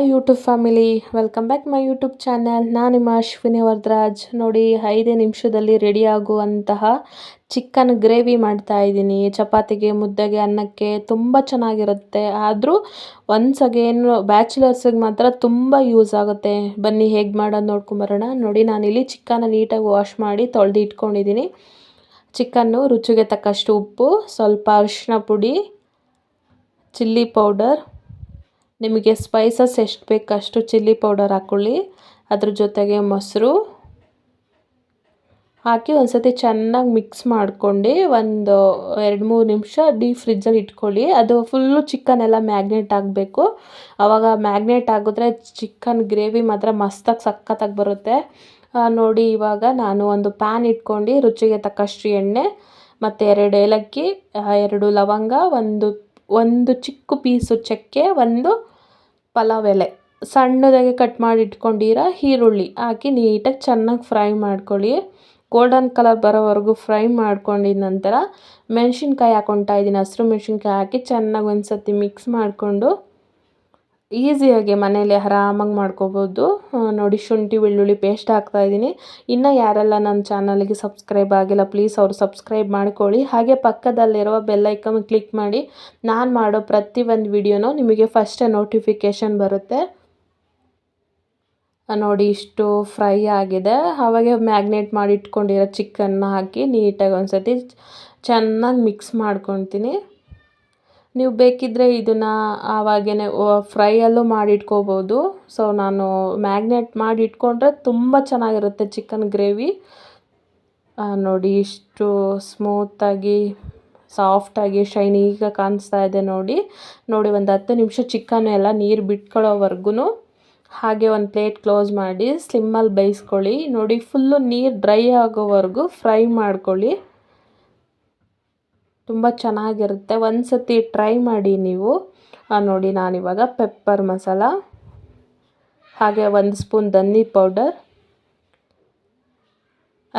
YouTube family, welcome back my YouTube channel. ನಾನು ನಿಮ್ಮ ಅಶ್ವಿನಿ ವರದರಾಜ್. ನೋಡಿ, 5 ನಿಮಿಷದಲ್ಲಿ ರೆಡಿ ಆಗುವಂತಹ ಚಿಕನ್ ಗ್ರೇವಿ ಮಾಡ್ತಾ ಇದ್ದೀನಿ. ಚಪಾತಿಗೆ, ಮುದ್ದೆಗೆ, ಅನ್ನಕ್ಕೆ ತುಂಬ ಚೆನ್ನಾಗಿರುತ್ತೆ. ಆದರೂ ಒನ್ಸ್ ಅಗೇನ್ ಬ್ಯಾಚುಲರ್ಸಿಗೆ ಮಾತ್ರ ತುಂಬ ಯೂಸ್ ಆಗುತ್ತೆ. ಬನ್ನಿ ಹೇಗೆ ಮಾಡೋದು ನೋಡ್ಕೊಂಬರೋಣ. ನೋಡಿ, ನಾನಿಲ್ಲಿ ಚಿಕನ್ನ ನೀಟಾಗಿ ವಾಶ್ ಮಾಡಿ ತೊಳೆದು ಇಟ್ಕೊಂಡಿದ್ದೀನಿ. ಚಿಕನ್ನು ರುಚಿಗೆ ತಕ್ಕಷ್ಟು ಉಪ್ಪು, ಸ್ವಲ್ಪ ಅರಿಶಿನ ಪುಡಿ, ಚಿಲ್ಲಿ ಪೌಡರ್, ನಿಮಗೆ ಸ್ಪೈಸಸ್ ಎಷ್ಟು ಬೇಕು ಅಷ್ಟು ಚಿಲ್ಲಿ ಪೌಡರ್ ಹಾಕ್ಕೊಳ್ಳಿ. ಅದ್ರ ಜೊತೆಗೆ ಮೊಸರು ಹಾಕಿ ಒಂದು ಸತಿ ಚೆನ್ನಾಗಿ ಮಿಕ್ಸ್ ಮಾಡ್ಕೊಂಡು ಒಂದು 2-3 ನಿಮಿಷ ಡೀಪ್ ಫ್ರಿಜ್ಜಲ್ಲಿ ಇಟ್ಕೊಳ್ಳಿ. ಅದು ಫುಲ್ಲು ಚಿಕನ್ ಎಲ್ಲ ಮ್ಯಾಗ್ನೇಟ್ ಆಗಬೇಕು. ಆವಾಗ ಮ್ಯಾಗ್ನೇಟ್ ಆಗಿದ್ರೆ ಚಿಕನ್ ಗ್ರೇವಿ ಮಾತ್ರ ಮಸ್ತಾಗಿ ಸಖತ್ತಾಗಿ ಬರುತ್ತೆ. ನೋಡಿ, ಇವಾಗ ನಾನು ಒಂದು ಪ್ಯಾನ್ ಇಟ್ಕೊಂಡು ರುಚಿಗೆ ತಕ್ಕಷ್ಟು ಎಣ್ಣೆ ಮತ್ತು 2 ಏಲಕ್ಕಿ, 2 ಲವಂಗ, ಒಂದು ಚಿಕ್ಕ ಪೀಸು ಚಕ್ಕೆ, ಒಂದು ಪಲಾವ್ ಎಲೆ, ಸಣ್ಣದಾಗಿ ಕಟ್ ಮಾಡಿ ಇಟ್ಕೊಂಡಿರೋ ಈರುಳ್ಳಿ ಹಾಕಿ ನೀಟಾಗಿ ಚೆನ್ನಾಗಿ ಫ್ರೈ ಮಾಡ್ಕೊಳ್ಳಿ. ಗೋಲ್ಡನ್ ಕಲರ್ ಬರೋವರೆಗೂ ಫ್ರೈ ಮಾಡ್ಕೊಂಡಿದ ನಂತರ ಮೆಣಸಿನ್ಕಾಯಿ ಹಾಕ್ಕೊತಾ ಇದ್ದೀನಿ. ಹಸಿರು ಮೆಣಸಿನ್ಕಾಯಿ ಹಾಕಿ ಚೆನ್ನಾಗಿ ಒಂದು ಸತಿ ಮಿಕ್ಸ್ ಮಾಡಿಕೊಂಡು ಈಸಿಯಾಗಿ ಮನೇಲಿ ಆರಾಮಾಗಿ ಮಾಡ್ಕೋಬೋದು. ನೋಡಿ, ಶುಂಠಿ ಬೆಳ್ಳುಳ್ಳಿ ಪೇಸ್ಟ್ ಹಾಕ್ತಾಯಿದ್ದೀನಿ. ಇನ್ನು ಯಾರೆಲ್ಲ ನನ್ನ ಚಾನಲ್ಗೆ ಸಬ್ಸ್ಕ್ರೈಬ್ ಆಗಿಲ್ಲ, ಪ್ಲೀಸ್ ಅವರು ಸಬ್ಸ್ಕ್ರೈಬ್ ಮಾಡ್ಕೊಳ್ಳಿ. ಹಾಗೆ ಪಕ್ಕದಲ್ಲಿರುವ ಬೆಲ್ ಐಕಾನ್ ಕ್ಲಿಕ್ ಮಾಡಿ. ನಾನು ಮಾಡೋ ಪ್ರತಿ ಒಂದು ವಿಡಿಯೋನೂ ನಿಮಗೆ ಫಸ್ಟೇ ನೋಟಿಫಿಕೇಷನ್ ಬರುತ್ತೆ. ನೋಡಿ, ಇಷ್ಟು ಫ್ರೈ ಆಗಿದೆ. ಆವಾಗ ಮ್ಯಾಗ್ನೇಟ್ ಮಾಡಿ ಇಟ್ಕೊಂಡಿರೋ ಚಿಕನ್ನ ಹಾಕಿ ನೀಟಾಗಿ ಒಂದು ಸತಿ ಚೆನ್ನಾಗಿ ಮಿಕ್ಸ್ ಮಾಡ್ಕೊತೀನಿ. ನೀವು ಬೇಕಿದ್ದರೆ ಇದನ್ನು ಆವಾಗೇ ಫ್ರೈಯಲ್ಲೂ ಮಾಡಿ ಇಟ್ಕೋಬೋದು. ಸೊ ನಾನು ಮ್ಯಾಗ್ನೇಟ್ ಮಾಡಿ ಇಟ್ಕೊಂಡ್ರೆ ತುಂಬ ಚೆನ್ನಾಗಿರುತ್ತೆ ಚಿಕನ್ ಗ್ರೇವಿ. ನೋಡಿ, ಇಷ್ಟು ಸ್ಮೂತಾಗಿ, ಸಾಫ್ಟಾಗಿ, ಶೈನಿಗೆ ಕಾಣಿಸ್ತಾ ಇದೆ. ನೋಡಿ, ಒಂದು 10 ನಿಮಿಷ ಚಿಕನ್ ಎಲ್ಲ ನೀರು ಬಿಟ್ಕೊಳ್ಳೋವರೆಗೂ ಹಾಗೆ ಒಂದು ಪ್ಲೇಟ್ ಕ್ಲೋಸ್ ಮಾಡಿ ಸ್ಲಿಮ್ಮಲ್ಲಿ ಬೇಯಿಸ್ಕೊಳ್ಳಿ. ನೋಡಿ, ಫುಲ್ಲು ನೀರು ಡ್ರೈ ಆಗೋವರೆಗೂ ಫ್ರೈ ಮಾಡ್ಕೊಳ್ಳಿ. ತುಂಬ ಚೆನ್ನಾಗಿರುತ್ತೆ. ಒಂದು ಸತಿ ಟ್ರೈ ಮಾಡಿ ನೀವು. ನೋಡಿ, ನಾನಿವಾಗ ಪೆಪ್ಪರ್ ಮಸಾಲ, ಹಾಗೆ 1 ಸ್ಪೂನ್ ಧನಿಯ ಪೌಡರ್,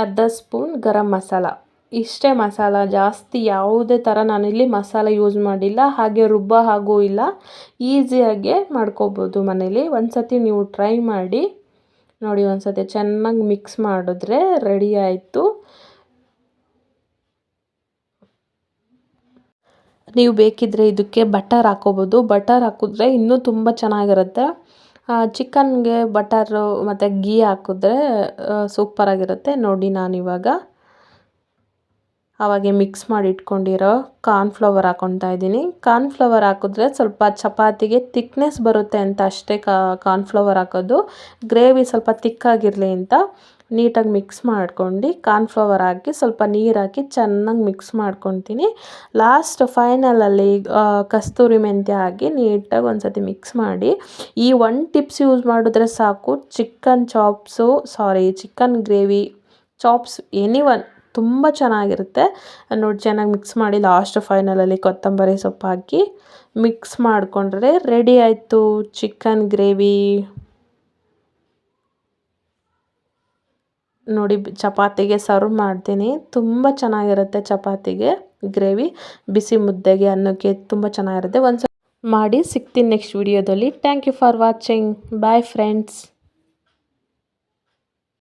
ಅರ್ಧ ಸ್ಪೂನ್ ಗರಂ ಮಸಾಲ, ಇಷ್ಟೇ ಮಸಾಲ. ಜಾಸ್ತಿ ಯಾವುದೇ ಥರ ನಾನಿಲ್ಲಿ ಮಸಾಲ ಯೂಸ್ ಮಾಡಿಲ್ಲ, ಹಾಗೆ ರುಬ್ಬೋ ಹಾಗೂ ಇಲ್ಲ. ಈಸಿಯಾಗೆ ಮಾಡ್ಕೋಬೋದು ಮನೇಲಿ. ಒಂದು ಸತಿ ನೀವು ಟ್ರೈ ಮಾಡಿ. ನೋಡಿ, ಒಂದು ಸತಿ ಚೆನ್ನಾಗಿ ಮಿಕ್ಸ್ ಮಾಡಿದ್ರೆ ರೆಡಿ ಆಯಿತು. ನೀವು ಬೇಕಿದ್ದರೆ ಇದಕ್ಕೆ ಬಟರ್ ಹಾಕ್ಕೋಬೋದು. ಬಟರ್ ಹಾಕಿದ್ರೆ ಇನ್ನೂ ತುಂಬ ಚೆನ್ನಾಗಿರುತ್ತೆ. ಚಿಕನ್ಗೆ ಬಟರು ಮತ್ತು ಗೀ ಹಾಕಿದ್ರೆ ಸೂಪರಾಗಿರುತ್ತೆ. ನೋಡಿ, ನಾನಿವಾಗ ಆವಾಗೆ ಮಿಕ್ಸ್ ಮಾಡಿ ಇಟ್ಕೊಂಡಿರೋ ಕಾರ್ನ್ಫ್ಲವರ್ ಹಾಕ್ಕೊತಾ ಇದ್ದೀನಿ. ಕಾರ್ನ್ಫ್ಲವರ್ ಹಾಕಿದ್ರೆ ಸ್ವಲ್ಪ ಚಪಾತಿಗೆ ತಿಕ್ನೆಸ್ ಬರುತ್ತೆ ಅಂತ ಅಷ್ಟೇ ಕಾರ್ನ್ಫ್ಲವರ್ ಹಾಕೋದು. ಗ್ರೇವಿ ಸ್ವಲ್ಪ ತಿಕ್ಕಾಗಿರಲಿ ಅಂತ ನೀಟಾಗಿ ಮಿಕ್ಸ್ ಮಾಡ್ಕೊಂಡು ಕಾರ್ನ್ಫ್ಲವರ್ ಹಾಕಿ ಸ್ವಲ್ಪ ನೀರು ಹಾಕಿ ಚೆನ್ನಾಗಿ ಮಿಕ್ಸ್ ಮಾಡ್ಕೊತೀನಿ. ಲಾಸ್ಟ್ ಫೈನಲಲ್ಲಿ ಕಸ್ತೂರಿ ಮೆಂತ್ಯ ಹಾಕಿ ನೀಟಾಗಿ ಒಂದು ಸತಿ ಮಿಕ್ಸ್ ಮಾಡಿ. ಈ 1 ಟಿಪ್ಸ್ ಯೂಸ್ ಮಾಡಿದ್ರೆ ಸಾಕು. ಚಿಕನ್ ಗ್ರೇವಿ, ಚಾಪ್ಸ್, ಎನಿವನ್ ತುಂಬ ಚೆನ್ನಾಗಿರುತ್ತೆ. ನೋಡಿ, ಚೆನ್ನಾಗಿ ಮಿಕ್ಸ್ ಮಾಡಿ ಲಾಸ್ಟ್ ಫೈನಲಲ್ಲಿ ಕೊತ್ತಂಬರಿ ಸೊಪ್ಪು ಹಾಕಿ ಮಿಕ್ಸ್ ಮಾಡಿಕೊಂಡ್ರೆ ರೆಡಿ ಆಯಿತು ಚಿಕನ್ ಗ್ರೇವಿ. ನೋಡಿ, ಚಪಾತಿಗೆ ಸರ್ವ್ ಮಾಡ್ತೀನಿ. ತುಂಬ ಚೆನ್ನಾಗಿರುತ್ತೆ ಚಪಾತಿಗೆ ಗ್ರೇವಿ. ಬಿಸಿ ಮುದ್ದೆಗೆ, ಅನ್ನಕ್ಕೆ ತುಂಬ ಚೆನ್ನಾಗಿರುತ್ತೆ. ಒಂದ್ಸಲ ಮಾಡಿ. ಸಿಗ್ತೀನಿ ನೆಕ್ಸ್ಟ್ ವಿಡಿಯೋದಲ್ಲಿ. Thank you for watching. Bye friends.